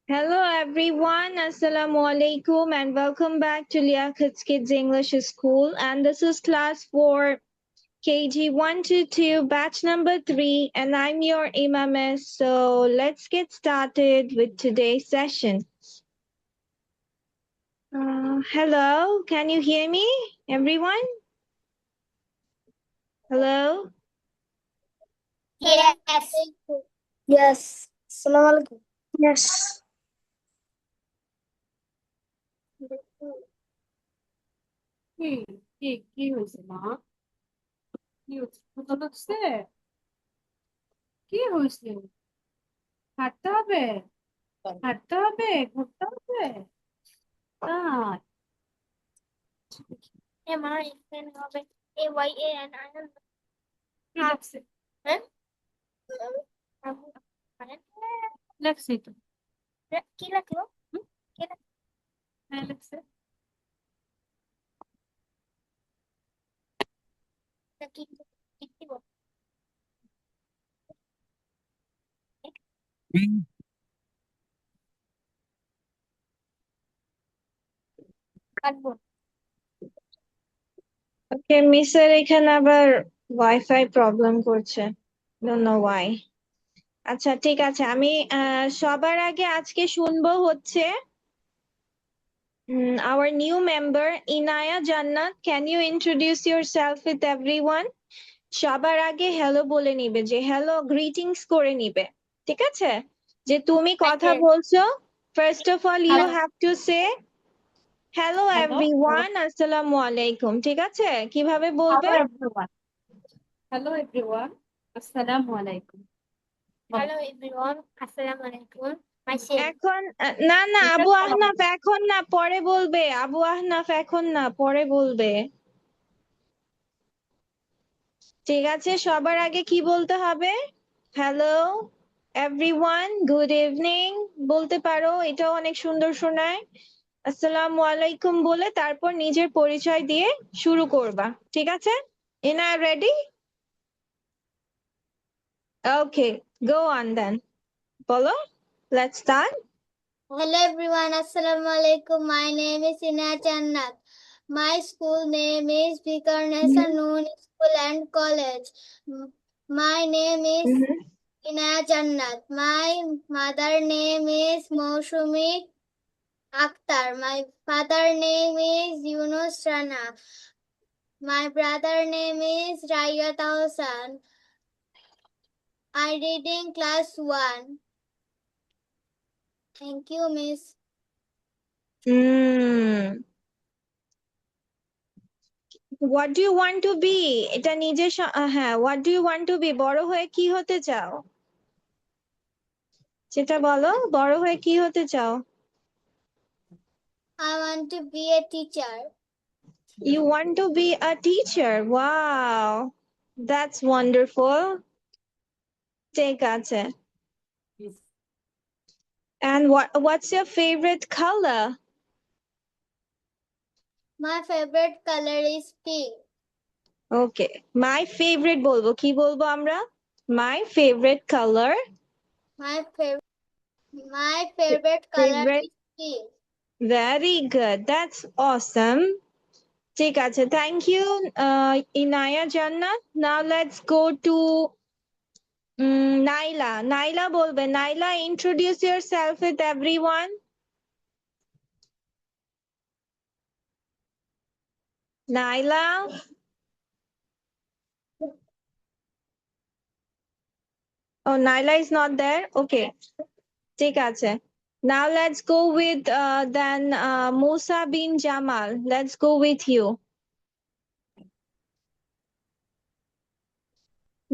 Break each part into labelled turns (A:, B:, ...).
A: Hello everyone, Assalamu alaikum and welcome back to Liaquat's Kids English School, and this is class 4 KG 1 to 2 batch number 3, and I'm your Imam. So let's get started with today's session. Hello, can you hear me everyone? Hello?
B: Yes.
C: Yes. Assalamu alaikum. Yes.
B: কি হয়েছে মা? কি হচ্ছে? ক্ষুধা লাগছে? কি হয়েছে? হাঁটতে হবে? হাঁটতে হবে? ঘুরতে হবে? তাই?
C: মা এখানে হবে AYAN
B: কি লাগছে?
C: হ্যাঁ
B: লাগছে তো।
C: কি লাগলো?
B: হ্যাঁ লাগছে।
C: কি কি বল? কাটবো।
A: ওকে, মিসের এখানে আবার ওয়াইফাই প্রবলেম করছে, ডোন্ট নো ওয়াই। আচ্ছা ঠিক আছে, আমি সবার আগে আজকে শুনবো হচ্ছে our new member Inaya Jannat. Can you introduce yourself with everyone? সবার আগে হ্যালো বলে নিবে, যে হ্যালো গ্রিটিংস করে নিবে, ঠিক আছে? যে তুমি কথা বলছো, first of all you have to say hello everyone, আসসালামু আলাইকুম, ঠিক আছে? কিভাবে বলবে?
B: হ্যালো এভরিওয়ান, আসসালামু আলাইকুম।
C: হ্যালো এভরিওয়ান, আসসালামু আলাইকুম।
A: এখন না না আবু আহনাফ এখন না, পরে বলবে। আবু আহনাফ এখন না, পরে বলবে। ঠিক আছে, সবার আগে কি বলতে হবে? হ্যালো এভরিওয়ান, গুড ইভিনিং বলতে পারো, এটাও অনেক সুন্দর শোনায়। আসসালামু আলাইকুম বলে তারপর নিজের পরিচয় দিয়ে শুরু করবা, ঠিক আছে? ইনা রেডি? ওকে, গো অন দেন, বলো, let's start.
C: Hello everyone, assalamu alaikum. My name is Inaya Jannat. My school name is Vikarnesa Noon School and College. My name is Inaya Jannat. My mother name is Moshumi Akhtar. My father name is Yunus Rana. My brother name is Rayat Hossan. I read in class 1. Thank you, Miss.
A: What do you want to be? এটা নিজের হ্যাঁ, what do you want to be, বড় হয়ে কি হতে চাও সেটা বলো, বড় হয়ে কি হতে চাও?
C: I want to be a teacher.
A: You want to be a teacher? Wow, that's wonderful. ঠিক আছে। And what's your favorite color?
C: My favorite color is pink.
A: Okay, my favorite বলবো, কি বলবো আমরা? My favorite color.
C: My favorite color is pink.
A: Very good, that's awesome. ঠিক আছে, thank you Inaya Jannat. Now let's go to Naila. Naila বলবে। Naila, introduce yourself with everyone. Naila? Oh, Naila is not there. Okay, ঠিক আছে। Now let's go with then Musa bin Jamal. Let's go with you.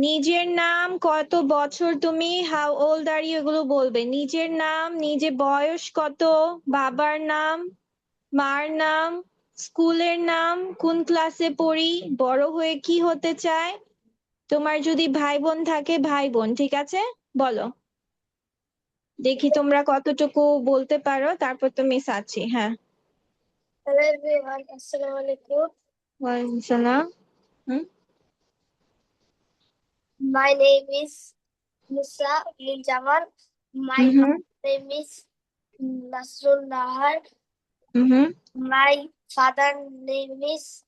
A: নিজের নাম, কত বছর তুমি, how old are you, এগুলো বলবে। নিজের নাম, নিজে বয়স কত, বাবার নাম, মার নাম, স্কুলের নাম, কোন ক্লাসে পড়ি, বড় হয়ে কি হতে চায়, তোমার যদি ভাই বোন থাকে ভাই বোন, ঠিক আছে? বলো, দেখি তোমরা কতটুকু বলতে পারো, তারপর তো মিস আছি। হ্যাঁ,
C: Hello everyone, assalamu alaikum.
A: ওয়ালাইকুম সালাম।
C: My name is Musa bin Jamal. My name is Nasrul Nahar.
A: Mm-hmm.
C: My father name is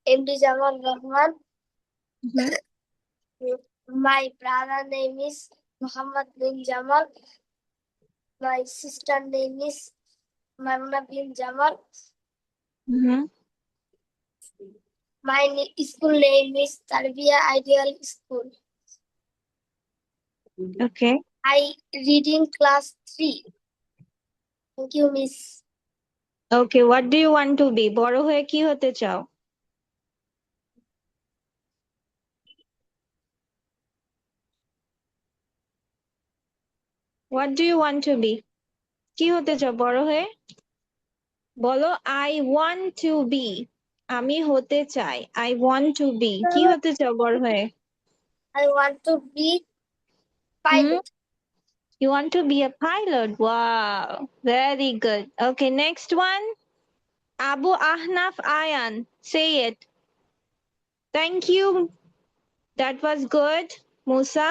C: MD Jamal Rahman.
A: Mm-hmm.
C: My brother name is Muhammad bin Jamal. My sister name is Maruna bin Jamal.
A: Mm-hmm.
C: My school name is Tarbia Ideal School.
A: Okay.
C: I read in class 3. Thank you, Miss.
A: Okay, what do you want to be? বড় হয়ে কি হতে চাও? What do you want to be? কি হতে চাও বড় হয়ে? বলো I want to be. আমি হতে চাই। I want to be. কি হতে চাও বড় হয়ে?
C: I want to be
A: Hmm?
C: pilot.
A: You want to be a pilot? Wow, very good. Okay, next one. Abu Ahnaf Ayan. Say it. Thank you. That was good. Musa.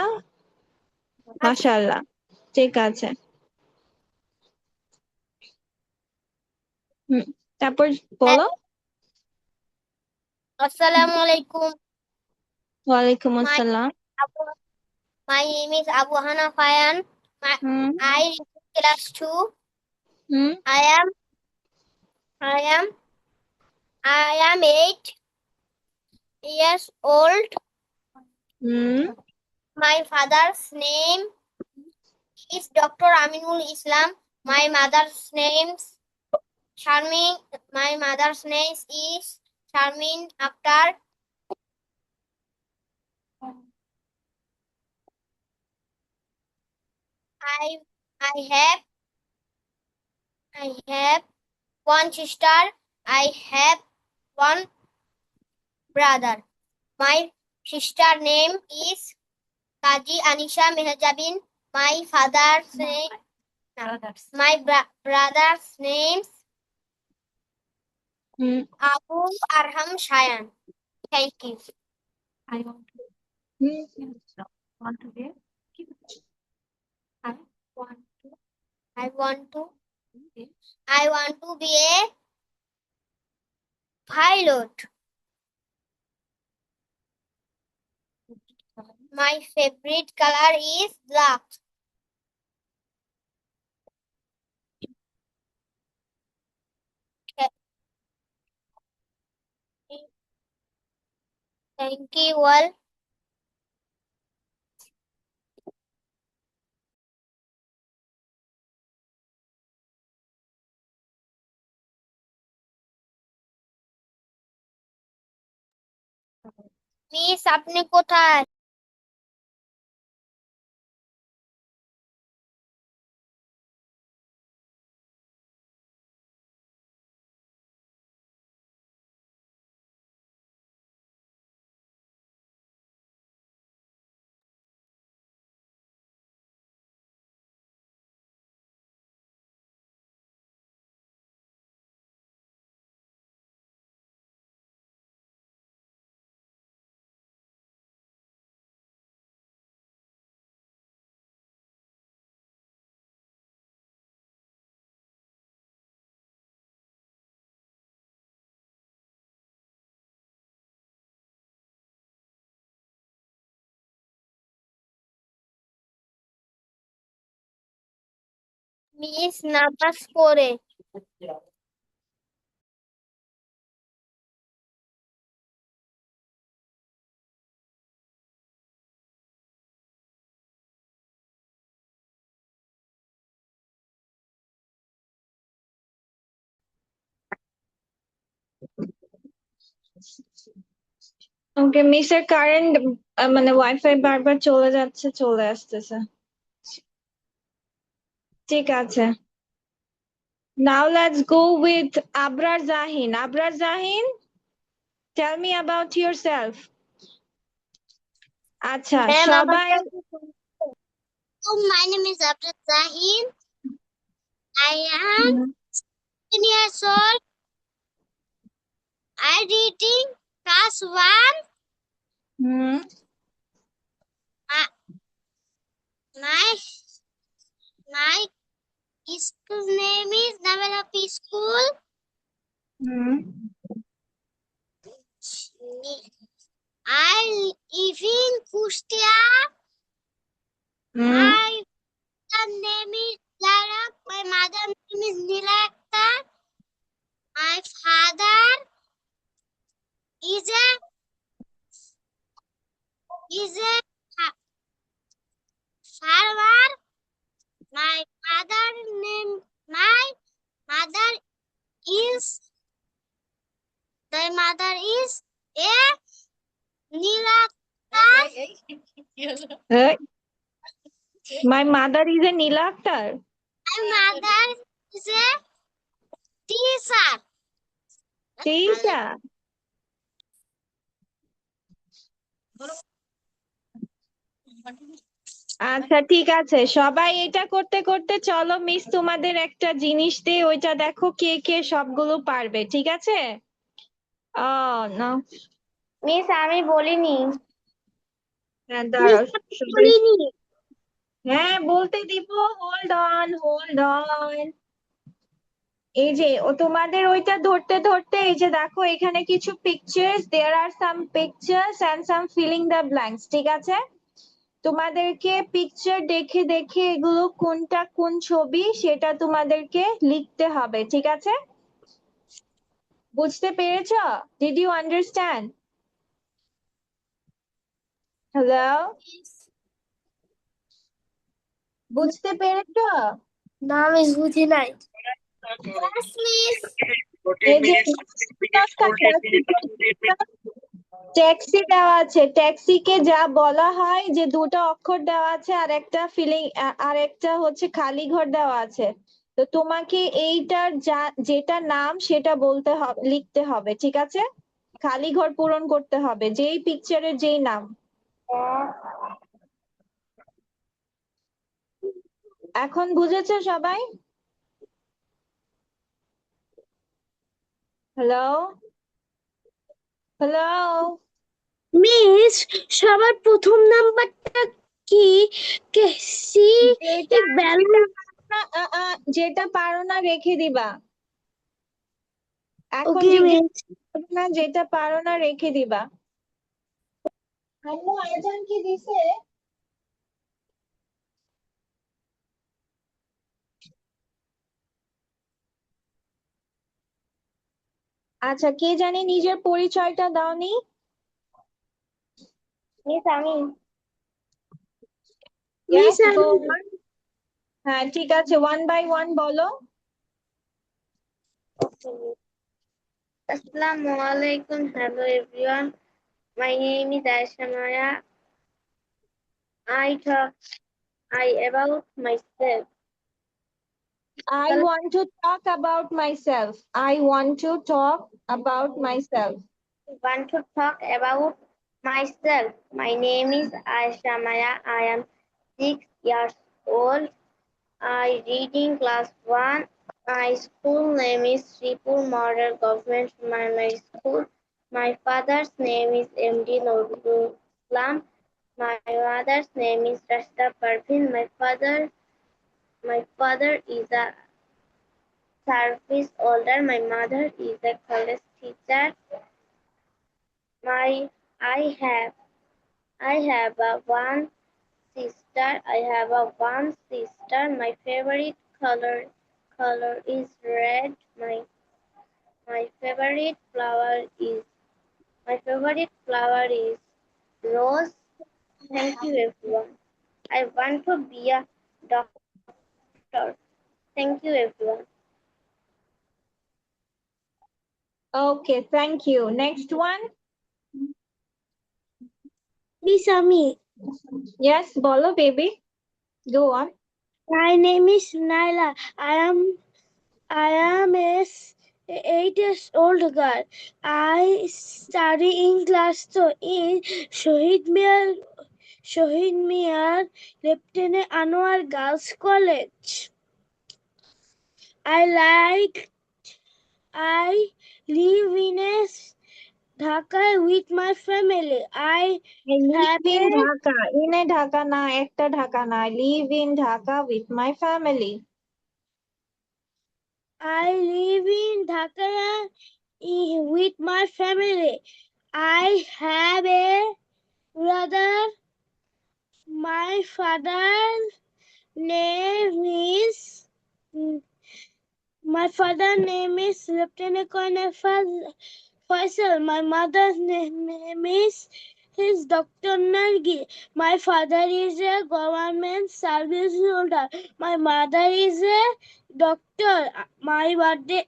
A: Mashallah. ঠিক আছে। তারপর বলো।
C: Assalamu alaikum.
A: ওয়ালাইকুম
C: My
A: আসসালাম।
C: my name is Abu Hana Fayan.
A: Hmm
C: I read in class 2.
A: Hmm
C: I am 8 years old.
A: Hmm
C: My father's name is Dr. Aminul Islam. My mother's name Sharmin. My mother's name is Sharmin Akhtar. I have one sister. I have one brother. My sister name is Kaji Anisha Mehjabin. My father's name, my brother's name
A: hmm
C: Abu Arham Shayan. Thank you.
B: I want to
A: hmm
B: want to be. I want to
C: I want to
B: be.
C: be a pilot. My favorite color is black. Thank you all. Miss আপনি কোথায়? Miss নামাজ পড়ে।
A: ওকে মিসের current মানে wifi বারবার চলে যাচ্ছে চলে আসতেছে। ঠিক আছে। Now let's go with Abrar Zahin. Abrar Zahin, tell me about yourself. আচ্ছা
C: Ma'am,
A: সবাই
C: my name is Abdul Zahid. I am 10 years old. I reading class 1.
A: Hmm
C: My my school name is Navelope School. I live in Kustia. My name is Lara. My mother name is Nila Akhtar. My father is a farmer. My mother is a Nila Akhtar.
A: My mother is a Nila Akhtar.
C: My mother is a teacher.
A: Teacher. আচ্ছা ঠিক আছে, সবাই এটা করতে করতে চলো miss তোমাদের একটা জিনিস দিয়ে ওইটা দেখো কে কে সবগুলো পারবে, ঠিক আছে? না
C: মিস আমি বলিনি।
A: হ্যাঁ দাঁড়াও সবাই- হ্যাঁ বলতে দিব, হোল্ড অন। এই যে ও তোমাদের ওইটা ধরতে ধরতে এই যে দেখো এখানে কিছু pictures, there are some pictures and some filling the blanks, ঠিক আছে? তোমাদেরকে পিকচার দেখে দেখে এগুলো কোনটা কোন ছবি সেটা তোমাদেরকে লিখতে হবে, ঠিক আছে? বুঝতে পেরেছো? Did you understand? হ্যালো, বুঝতে পেরেছো?
C: না মিস বুঝি নাই। মিস
A: এই যে ট্যাক্সি দেওয়া আছে, ট্যাক্সিকে যা বলা হয় যে দুটো অক্ষর দেওয়া আছে আর একটা ফিলিং আর একটা হচ্ছে খালি ঘর দেওয়া আছে, তো তোমাকে এইটার যেটা নাম সেটা বলতে হবে, লিখতে হবে, ঠিক আছে? খালি ঘর পূরণ করতে হবে যেই পিকচারের যেই নাম। এখন বুঝেছো সবাই? হ্যালো হ্যালো,
C: মিস সবার প্রথম নাম্বারটা কি? সি ব্যালু
A: যেটা পারো না রেখে দিবা এখন,
C: ওকে মিস।
A: না যেটা পারো না রেখে দিবা। আম্মু আজান কি দিছে? আচ্ছা কে জানি নিজের পরিচয়টা দাওনি?
C: মিস আমি।
A: Yes,
C: miss
A: go on. হ্যাঁ ঠিক আছে, ওয়ান বাই ওয়ান বলো।
C: আসসালামু আলাইকুম। Hello everyone, my name is Ayesha Maya. I about myself.
A: I want to talk about myself. I want to talk about myself.
C: Want to talk about myself. My name is Aisha Maya. I am 6 years old. I read in class 1. My school name is Sripur Model Government Primary School. My father's name is MD Nurul Islam. My mother's name is Rashida Parvin. My father is a service holder. My mother is a college teacher. I have a one sister. One sister. My favorite color is red. My favorite flower is rose. Thank you everyone. I want to be a doctor. Thank you everyone.
A: Okay, thank you. Next one.
C: Miss Ami.
A: Yes, bolo baby. Go on.
C: My name is Naila. I am a 8 years old girl. I study in class 2 in Shohid Miyar Lieutenant Anwar Girls College. I live in a Dhaka with my family. I
A: live in Dhaka. In a Dhaka na, ekta Dhaka na. I live in Dhaka with my family.
C: I live in Dhaka with my family. I have a brother. My father's name is Lieutenant Colonel Faisal. My mother's name is Dr. Nargi. My father is a government service holder. My mother is a doctor. My birthday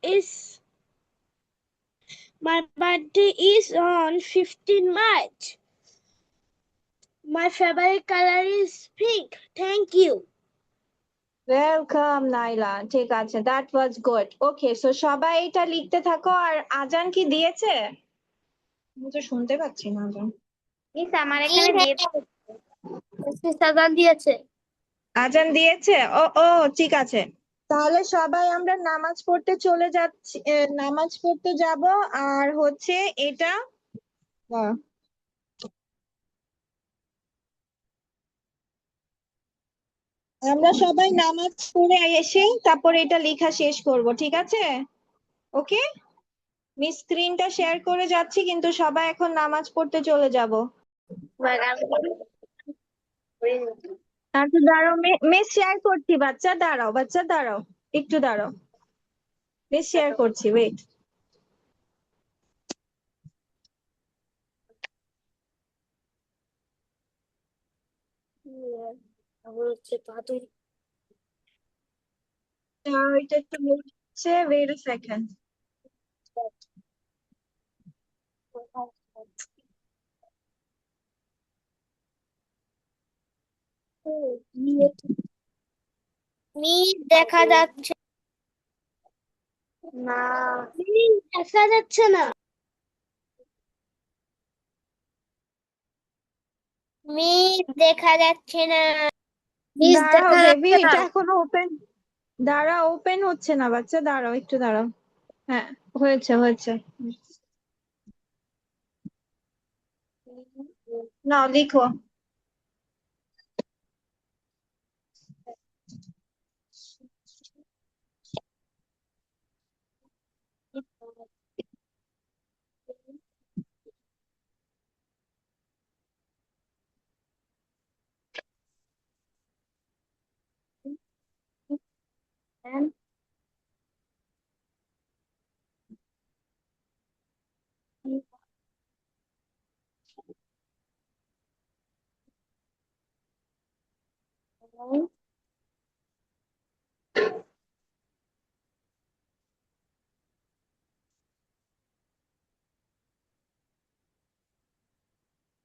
C: is on 15 March. My favorite color is pink. Thank you.
A: Welcome Naila, ঠিক আছে, that was good. Okay, so সবাই এটা লিখতে থাকো। আর আজান কি দিয়েছে? আমি তো শুনতে পাচ্ছি না আজান।
C: মিস আমার এখানে দিয়েছে।
A: আজান দিয়েছে? ও ও ঠিক আছে, তাহলে সবাই আমরা নামাজ পড়তে চলে যাচ্ছি, নামাজ পড়তে যাব। আর হচ্ছে এটা আমরা সবাই নামাজ পড়ে এসে তারপরে এটা লেখা শেষ করব, ঠিক আছে? ওকে, মিস স্ক্রিনটা শেয়ার করে যাচ্ছি, কিন্তু সবাই এখন নামাজ পড়তে চলে যাব। আচ্ছা দাঁড়াও, মিস শেয়ার করছি। বাচ্চা দাঁড়াও, বাচ্চা দাঁড়াও, একটু দাঁড়াও, মিস শেয়ার করছি, ওয়েট। এটা একটু হচ্ছে, ওয়েট আ সেকেন্ড।
C: মিস দেখা যাচ্ছে না। মিস দেখা যাচ্ছে না। মিস দেখা যাচ্ছে না। মিস
A: দাঁড়াও
C: দেখা
A: বেবি,
C: যাচ্ছে না।
A: এটা এখনো ওপেন, দাঁড়াও, ওপেন হচ্ছে না বাচ্চা, দাঁড়াও একটু দাঁড়াও। হ্যাঁ, হয়েছে হয়েছে। নাও লিখো।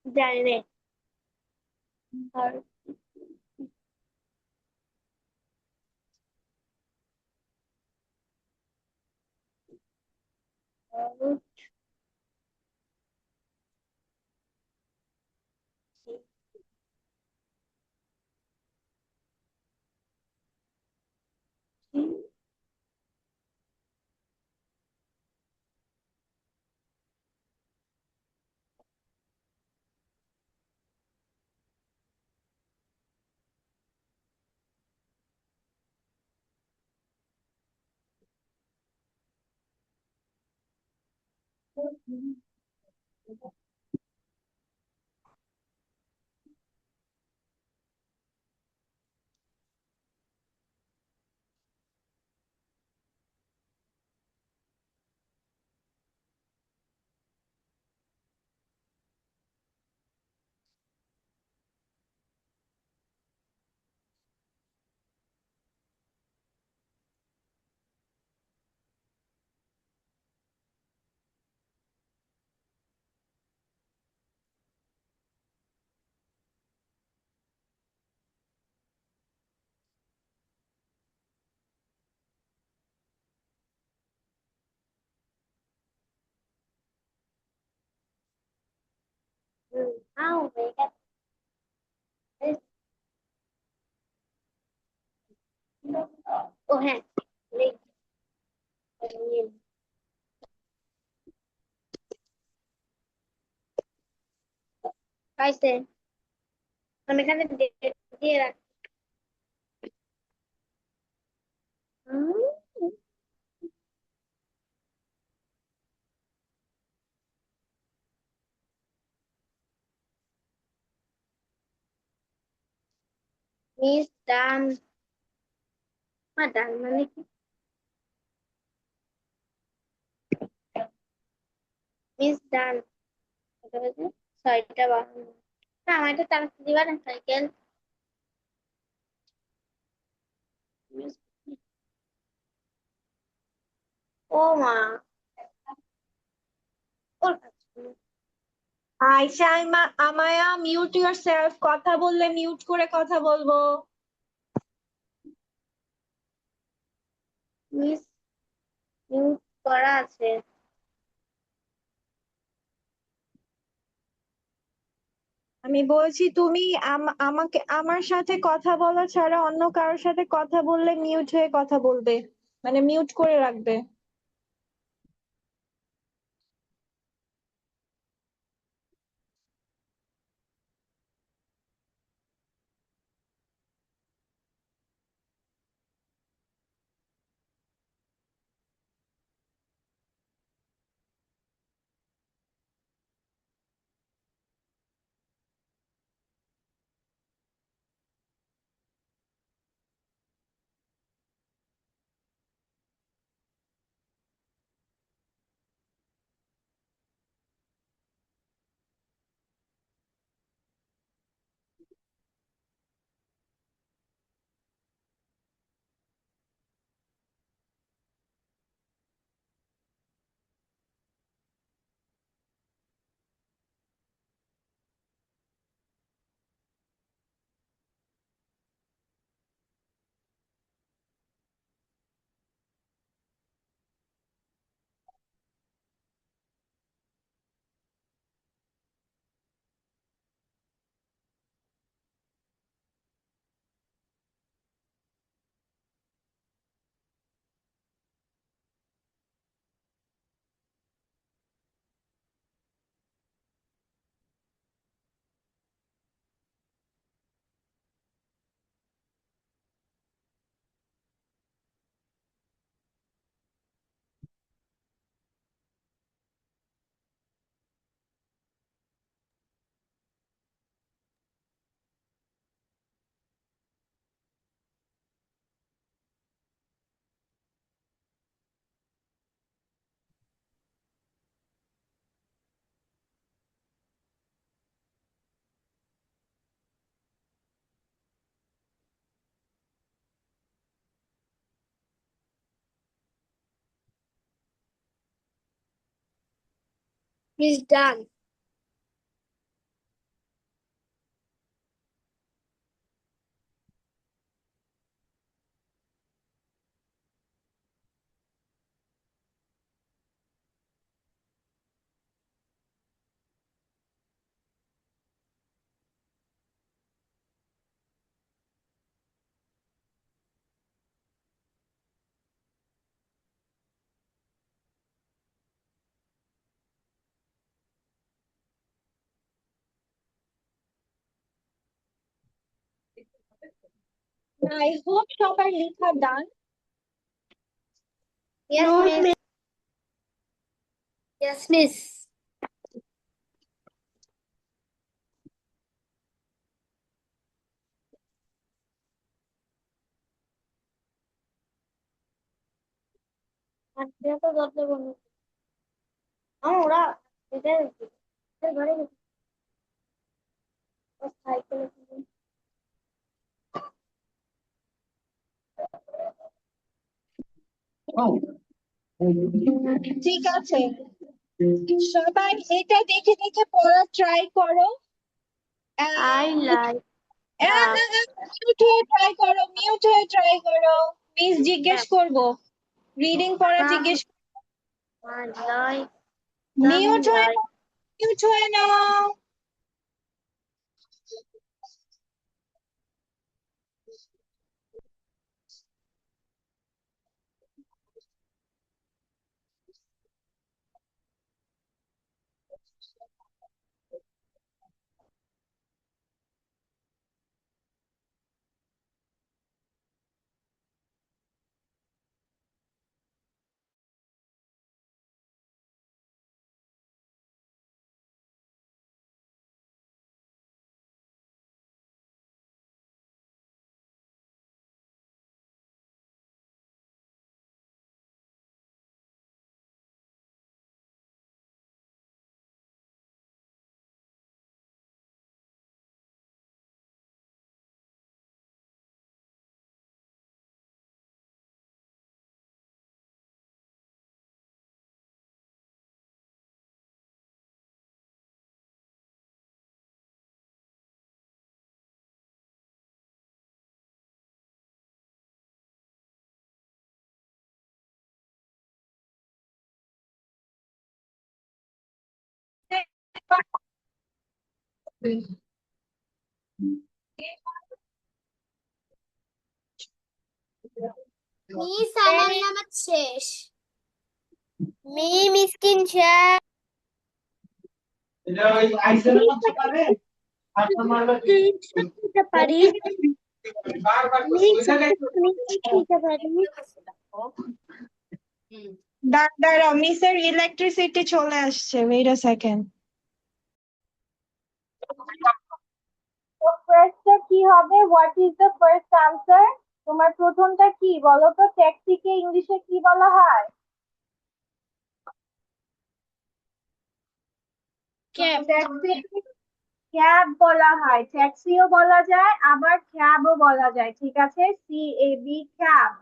C: জানি না। ও হ্যাঁ, পাইছে। আমি এখানে দিয়ে রাখ। মিস ডান। ডান মানে কি? মিস ডান। কটা বাজে? 6টা 52। না আমার একটা তাড়াতাড়ি দিবা না সাইকেল। মিস, ও মা, ওর কাছে।
A: Ayesha Amaya mute your self, কথা বললে মিউট করে কথা বলবো।
C: মিস মিউট করা আছে।
A: আমি বলছি তুমি আমাকে আমার সাথে কথা বলা ছাড়া অন্য কারোর সাথে কথা বললে মিউট হয়ে কথা বলবে, মানে মিউট করে রাখবে।
C: Miss done.
A: আই হোপ সবার লেখা ডান।
C: Yes, miss. Yes, miss. আজকে তো দরজা বন্ধ। ওরা এদের ঘরে গেছে সাইকেলে।
A: ঠিক আছে, সবাই এটা দেখে দেখে পড়া ট্রাই করো।
C: I like
A: মিউট হয়ে ট্রাই করো, মিউট হয়ে ট্রাই করো। মিস জিজ্ঞেস করবো, রিডিং পড়া জিজ্ঞেস।
C: I like
A: মিউট হয়ে
C: sunlight.
A: মিউট হয়ে নাও।
C: মিস আমার নামাজ শেষ। মিসকিন শেষ। পারি
A: দাঁড়াও, মিসের ইলেকট্রিসিটি চলে আসছে, ওয়েট আ সেকেন্ড। ফার্স্টটা কি হবে? What is the first answer? তোমার প্রথমটা কি বলো তো? ট্যাক্সিকে ইংলিশে কি বলা হয়? ট্যাক্সি ক্যাব বলা হয়, ট্যাক্সিও বলা যায়, আবার ক্যাবও বলা যায়, ঠিক আছে? CAB, cab.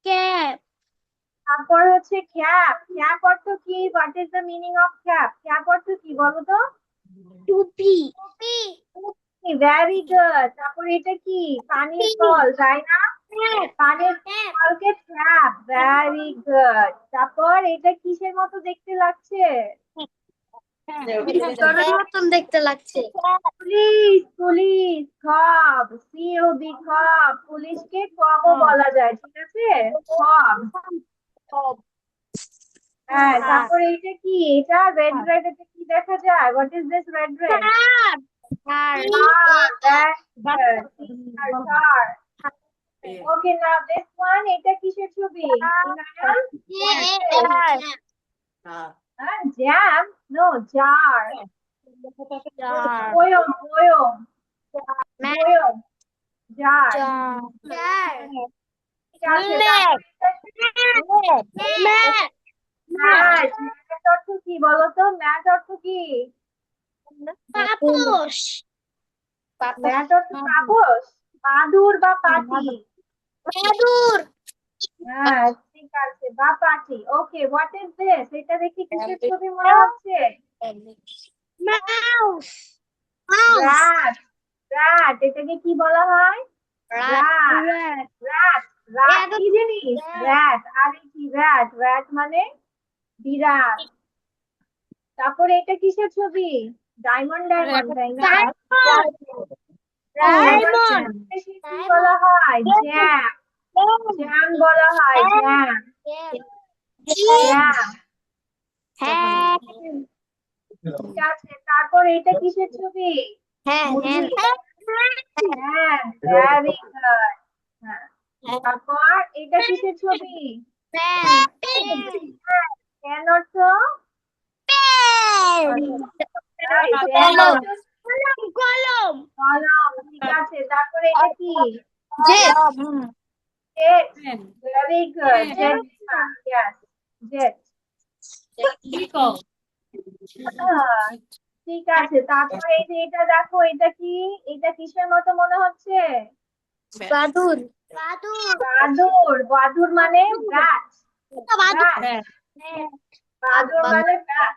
C: ক্যাব।
A: তারপর হচ্ছে ক্যাব। ক্যাব অর্থ কি? What is the meaning of cab? Cab অর্থ কি বলো তো?
C: টুপি।
A: Very good. তারপর এটা কি? পানির কল, তাই না? পানির কলকে ট্যাপ। Very good. তারপর এটা কিসের মতো দেখতে লাগছে?
C: পিস্তলের মতন দেখতে লাগছে।
A: পুলিশ, পুলিশ, খব, COB, খব। পুলিশকে খবও বলা যায়, ঠিক আছে? খব। হ্যাঁ, তারপর এইটা কি? এটা রেড রেড, এটা কি দেখা যায়? What is this red red? Okay, now this one, এটা কিসের ছবি? জ্যাম? No, jar. বয়ম, বয়ম, বয়ম, জার। ঠিক আছে, ম্যাট। ম্যাট অর্থ কি বলতো? ম্যাট অর্থ কি?
C: পাপোশ।
A: ম্যাট অর্থ পাপোশ, মাদুর বা পাটি।
C: মাদুর।
A: হ্যাঁ, ঠিক আছে, বা পাটি। ওকে, হোয়াট ইজ দিস? এটা দেখি কিসের ছবি মনে হচ্ছে?
C: মাউস।
A: র্যাট। র্যাট, এটাকে কি বলা হয়? র্যাট। র্যাট, র্যাট কি জিনিস? র্যাট। আরে কি র্যাট? র্যাট মানে বিড়াল। তারপরে এটা কিসের ছবি? ডায়মন্ড, ডায়মন্ড, তাই না?
C: ডায়মন্ড।
A: কি বলা হয়? জ্যাম। জ্যাম বলা হয়, জ্যাম। জ্যাম। ঠিক আছে, তারপর এটা কিসের ছবি? মুরগি। হ্যাঁ, ভেরি গুড। হ্যাঁ, তারপর এটা কিসের ছবি? পেন অর্থ?
C: কলম। কলম।
A: কলম, ঠিক আছে। তারপরে এটা কি?
C: Jet.
A: Jet. Very good. Jet, yes, jet. ঠিক আছে, তারপরে এই যে এটা দেখো, এটা কি? এটা কিসের মতো মনে হচ্ছে?
C: বাদুর। বাদুর।
A: বাদুর। বাদুর মানে ব্যাট। বাদুর মানে ব্যাট।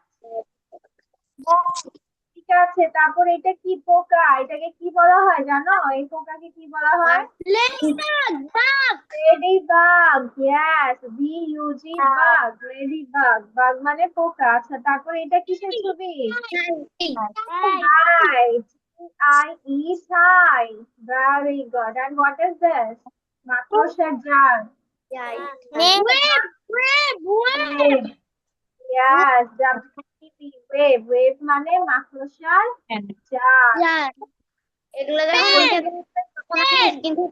A: ঠিক আছে, তারপর এটা কি পোকা? এটাকে কি বলা হয় জানো? এই পোকাকে কি বলা হয়? Lady bug. Yes, BUG, bug. Lady bug. Bug মানে পোকা। আচ্ছা, তারপর এটা কিসের ছবি? Kite. TIE, kite. Very good. And what is this? মাকড়সার জাল। Wave. Yes, WAVE, wave. Wave মানে মাকড়সার জাল।
C: এগুলো কিন্তু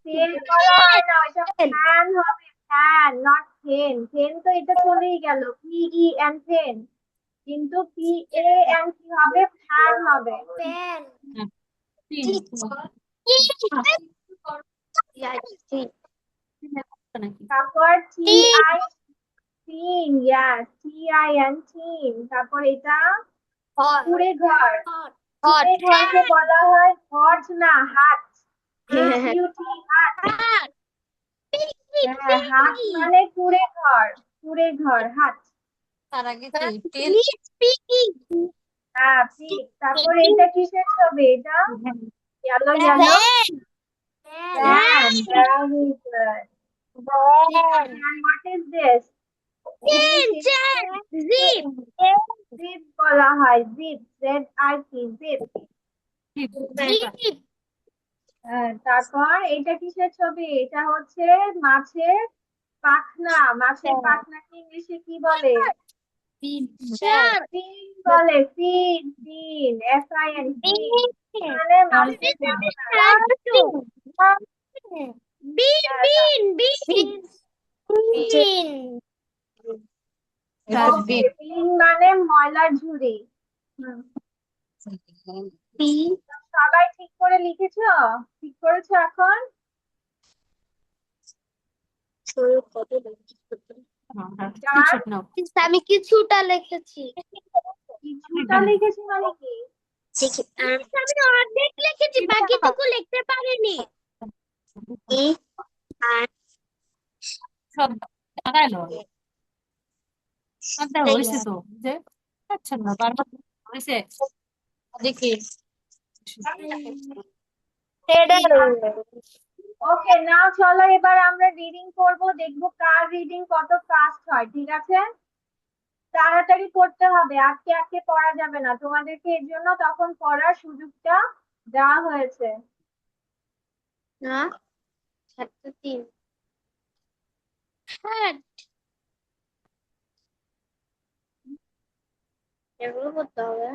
A: ফেন বলা হয় না, এটা ফ্যান হবে, ফ্যান, নট ফেন। ফেন তো এটা চলেই গেল, PEN, ফেন। কিন্তু PAN কি হবে? ফ্যান হবে। তারপর TI, টিন। ইয়াস, TIN, টিন। তারপর এটা কুড়ে ঘর। কুড়ে ঘরকে বলা হয় হট না হাট? HUT, হাট। হ্যাঁ, হাট মানে কুড়ে ঘর। কুড়ে ঘর, হাট। হ্যাঁ, পিক। তারপর এটা কিসের ছবি? এটা yellow, yellow. Fan. Very good. And what is this?
C: Zip.
A: Zip বলা হয় জিপ ZIP জিপ।
C: Zip.
A: তারপর এটা কিসের ছবি? এটা হচ্ছে মাছের পাখনা। মাছের পাখনাকে ইংলিশে কি বলে?
C: Shark.
A: ফিন বলে। ফিন ফিন FIN ফিন মানে মাছের পাখনা।
C: Bean.
A: ওকে ফিন মানে ময়লার ঝুড়ি। সবাই ঠিক করে লিখেছো? ঠিক করেছো এখন?
C: আমি কিছুটা লিখেছি।
A: কিছুটা লিখেছি মানে কি?
C: আমি অর্ধেক লিখেছি, বাকিটুকু লিখতে পারিনি।
B: সব লাগাইলো হয়েছে তো যে আচ্ছা না বারবার হয়েছে দেখি
A: ওকে নাও চলো এবার আমরা রিডিং করব, দেখবো কার রিডিং কত ফাস্ট হয়। ঠিক আছে, তাড়াতাড়ি পড়তে হবে, আটকে আটকে পড়া যাবে না। তোমাদেরকে এর জন্য তখন পড়ার সুযোগটা দেওয়া হয়েছে।
C: না, 3 হ্যাঁ, এগুলো করতে হবে।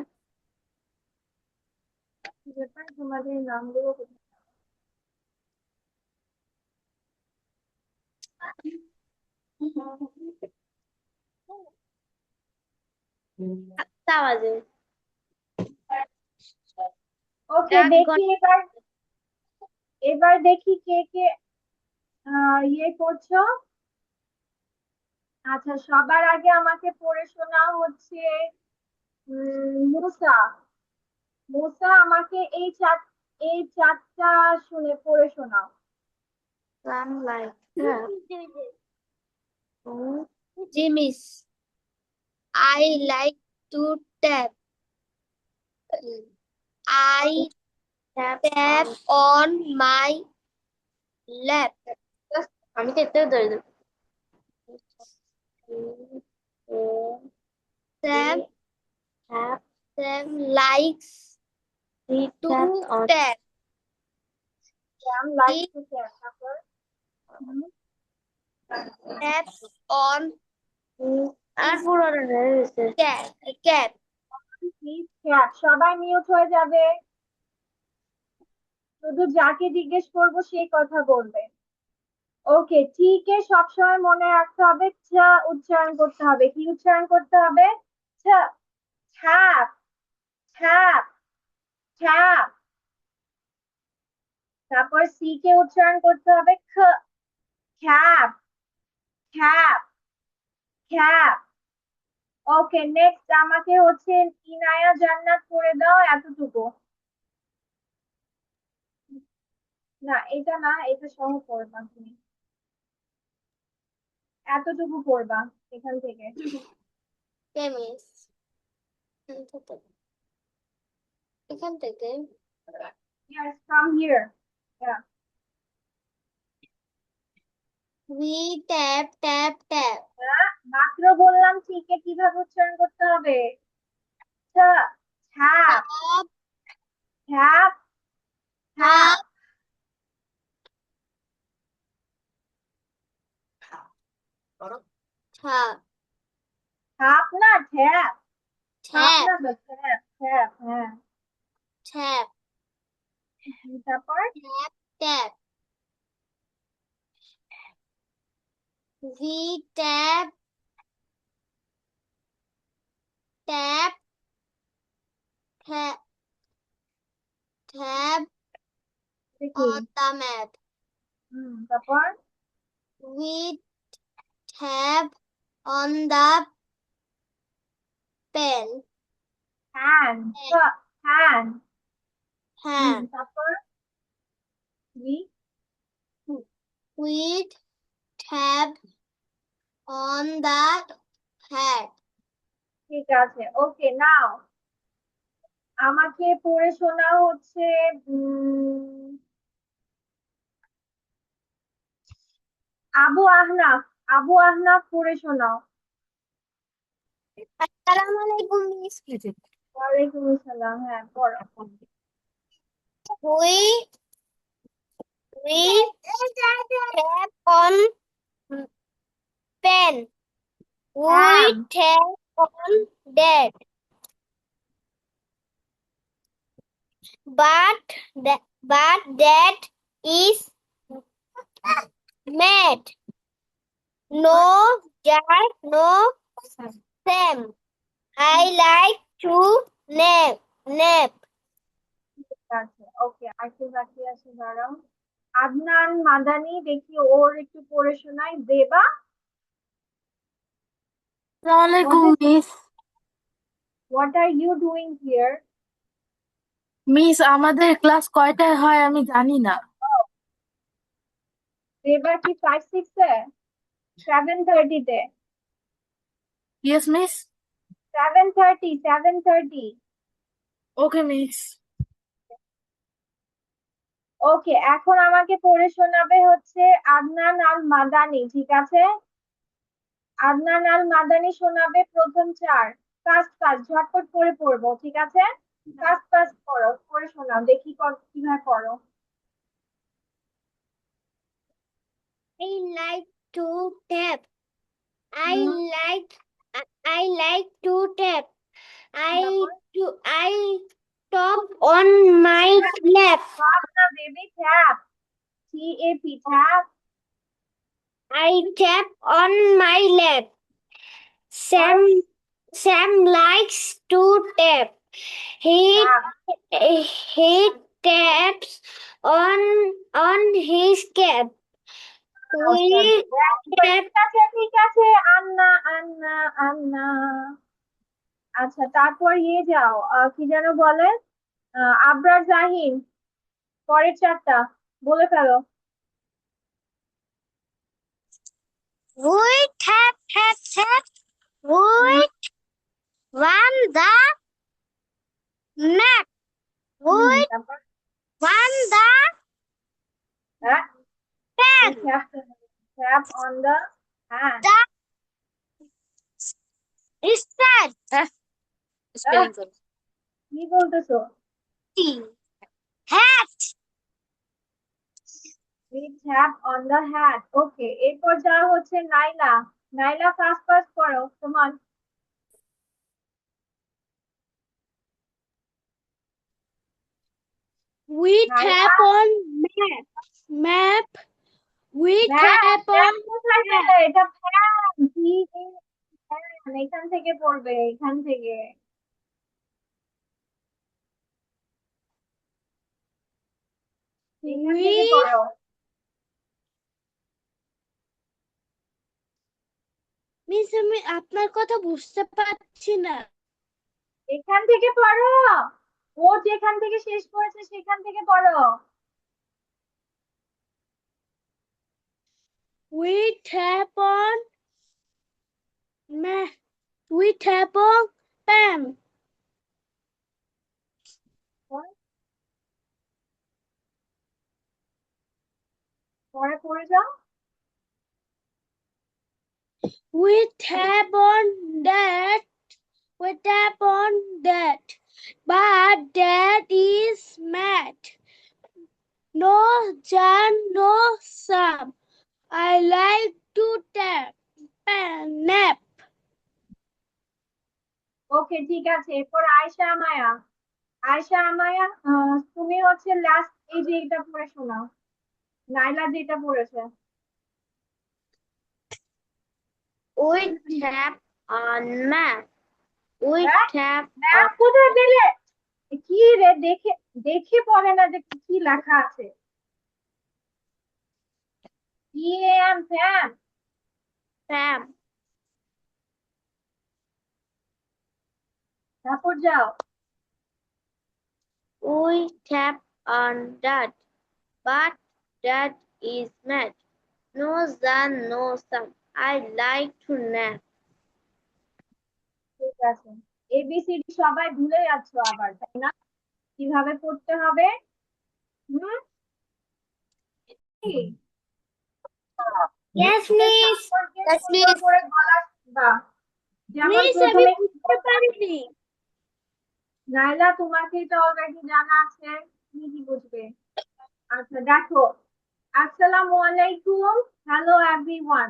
A: ব্যাপার তোমাদের নামগুলো কোথায়?
C: বাজে।
A: ওকে দেখি এবার, এবার দেখি কে কে ইয়ে করছো। আচ্ছা সবার আগে আমাকে পড়ে শোনা হচ্ছে মুসা। মুসা আমাকে এই চারটা শুনে পড়ে শোনাও।
C: Some like Jimmy's. I like to tap. I tap on my lap. আমি তো এটাও ধরে দেব। Sam likes to tap.
A: Sam likes to tap. তারপর
C: Taps on cat.
A: Please cap. সবাই মিউট হয়ে যাবে, শুধু যাকে জিজ্ঞেস করবো সেই কথা বলবে। ওকে ঠিক এ সবসময় মনে রাখতে হবে ছ উচ্চারণ করতে হবে। কি উচ্চারণ করতে হবে? ছ। ছ্যাপ ছ্যাপ ছ্যাপ। তারপর সি কে উচ্চারণ করতে হবে খ। খ্যাপ খ্যাপ খ্যাপ। ওকে নেক্সট আমাকে হচ্ছে ইনায়া জান্নাত করে দাও এতটুকু। না এটা না, এটা সহ পড়বা তুমি, এতটুকু পড়বা এখান থেকে।
C: এখান থেকে
A: Yes, from here. Yeah.
C: we tap tap tap.
A: মাত্র বললাম ঠিক এ কিভাবে উচ্চারণ করতে হবে। ছ ছ্যাপ
C: Tap
A: ছ্যাপ ছ্যাপ।
C: tap
A: ছ্যাপ না ছ্যাপ। ছ্যাপ
C: tap
A: না তো ছ্যাপ ছ্যাপ। হ্যাঁ
C: tap
A: তারপর
C: tap tap. We tap tap tap tap
A: দেখি
C: on the map.
A: তারপর
C: We tap on the pen.
A: হ্যান হ্যান।
C: Hand.
A: তারপর
C: We tap on the hat.
A: ঠিক আছে ওকে নাও আমাকে পড়ে শোনা হচ্ছে আবু আহনাফ পড়ে শোনাও।
C: আসসালামু আলাইকুম মিস।
A: ওয়ালাইকুম আসসালাম, হ্যাঁ পড়ো।
C: We tap on pen. We tap on that. But that is mad. No jar, no Sam. I like to nap.
A: আছে, ওকে, আরেকটু বাকি আছে, দাঁড়াও। আদনান মাদানি, দেখি ওর একটু পড়ে শোনাই। দেবা,
D: আসসালামাইকুম
A: what
D: miss.
A: what are you doing here?
D: Miss আমাদের ক্লাস কয়টায় হয় আমি জানি না।
A: দেবা কি 5-6 এ? 7:30 তে।
D: Yes miss.
A: 7:30।
D: Okay miss.
A: Okay, এখন আমাকে পড়ে শোনাবে হচ্ছে আদনান আল মাদানি, ঠিক আছে? আদনান আল মাদানি শোনাবে প্রথম 4। ফাস্ট ফাস্ট ঝটপট করে পড়বো, ঠিক আছে? ফাস্ট ফাস্ট পড়ে শোনাও, দেখি কিভাবে পড়ো।
C: I like to tap. I
A: hmm,
C: like I like to tap.
A: তারপর
C: I top on my lap.
A: Tap না baby, tap, TAP, tap.
C: I tap on my lap. Sam likes to tap. He he taps on his cap. We tap.
A: ঠিক আছে, আন্না আন্না আন্না। আচ্ছা, তারপর যাও, কি যেন বলে, আবরার জাহিন, পরের 4টা বলে ফেলো।
C: We tap tap tap. We run the map. We
A: তারপর
C: run the
A: হ্যাঁ,
C: pen.
A: ট্যাপ অন দ্য, হ্যাঁ,
C: Start.
D: স্পেলিং করো।
A: কি বলতেছো?
C: Hat.
A: We tap on the hat. ওকে, এরপর যাও হচ্ছে নাইলা। নাইলা ফাস্ট ফাস্ট করো, তোমার।
C: We
A: Naila,
C: tap on map. Map. We
A: map,
C: tap on
A: কোথায়
C: map.
A: গেলে? এটা ফ্যান, ফ্যান, এখান থেকে পড়বে, এখান থেকে। এখান থেকে
C: We
A: পড়ো।
C: মিস আমি আপনার কথা বুঝতে পারছি না।
A: এখান থেকে পড়ো, ও যেখান থেকে শেষ করেছে সেখান থেকে পড়ো।
C: We tap on map. We tap on pen.
A: পরে পড়ে যাও।
C: We tap on that. We tap on that. But that is mad. No Jan, no Sam. I like to tap. Nap.
A: ওকে, ঠিক আছে, এরপর আয়শা আমায়া। আয়শা আমায়া, তুমি হচ্ছে last এই যে এটা পড়ে শোনাও, নাইলা যেটা পড়েছে।
C: We tap on map. We
A: হ্যাঁ,
C: tap
A: ম্যাপ
C: on
A: কোথায় পেলে? কি রে, দেখে দেখে পড়ে না যে কি লেখা আছে। PAM, fan.
C: Sam.
A: তারপর যাও।
C: We tap on that. But that is mad. No Jan, no Sam. I like to nap.
A: ঠিক আছে, ABCD সবাই ভুলে যাচ্ছ আবার, তাই না? কিভাবে পড়তে হবে? হুম, কি?
C: Yes, miss.
A: সম্পর্কে
C: Yes,
A: সুন্দর
C: miss.
A: করে বলা শিখবা। যেমন
C: মিস আমি
A: প্রথমে
C: বুঝতে পারিনি।
A: নাইলা, তোমাকে তো অলরেডি জানা আছে, তুমি কি বুঝবে? আচ্ছা দেখো, আসসালামু আলাইকুম, হ্যালো এভরিওয়ান।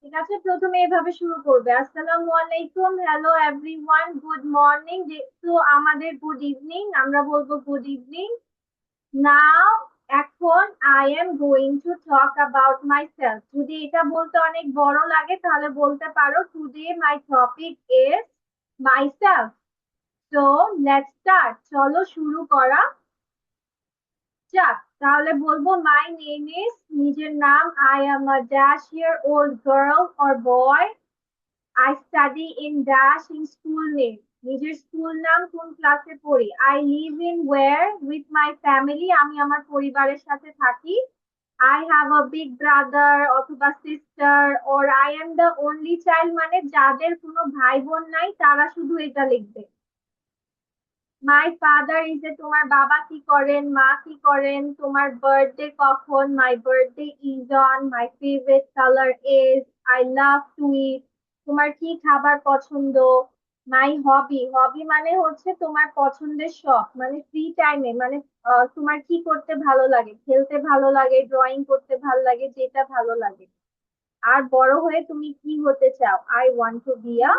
A: ঠিক আছে, প্রথমে এভাবে শুরু করবে, আসসালামু আলাইকুম, হ্যালো এভরিওয়ান, গুড মর্নিং। যেহেতু আমাদের গুড ইভিনিং, আমরা বলবো গুড ইভিনিং। নাও, এখন I am going to talk about myself. যদি এটা বলতে অনেক বড় লাগে তাহলে বলতে পারো today my topic is myself. So let's start, চলো শুরু করা যাক। তাহলে বলবো মাই নেম ইজ, নিজের নাম, I am a dash year old girl or boy, I study in dash in school name, নিজের স্কুল নাম, কোন ক্লাসে পড়ি, I live in where with my family, আমি আমার পরিবারের সাথে থাকি, I have a big brother অথবা sister, or I am the only child, মানে যাদের কোনো ভাই বোন নাই তারা শুধু এটা লিখবে। মাই ফাদার ইজ, এ তোমার বাবা কি করেন, মা কি করেন, তোমার বার্থডে কখন, my birthday is on, my favourite colour is, I love to eat, তোমার কি খাবার পছন্দ, মাই হবি, হবি মানে হচ্ছে তোমার পছন্দের শখ, মানে ফ্রি টাইমে, মানে তোমার কি করতে ভালো লাগে, খেলতে ভালো লাগে, ড্রয়িং করতে ভালো লাগে, যেটা ভালো লাগে। আর বড় হয়ে তুমি কি হতে চাও, I want to be a,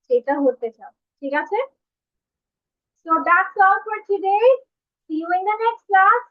A: সেটা হতে চাও। ঠিক আছে? So that's all for today. See you in the next class.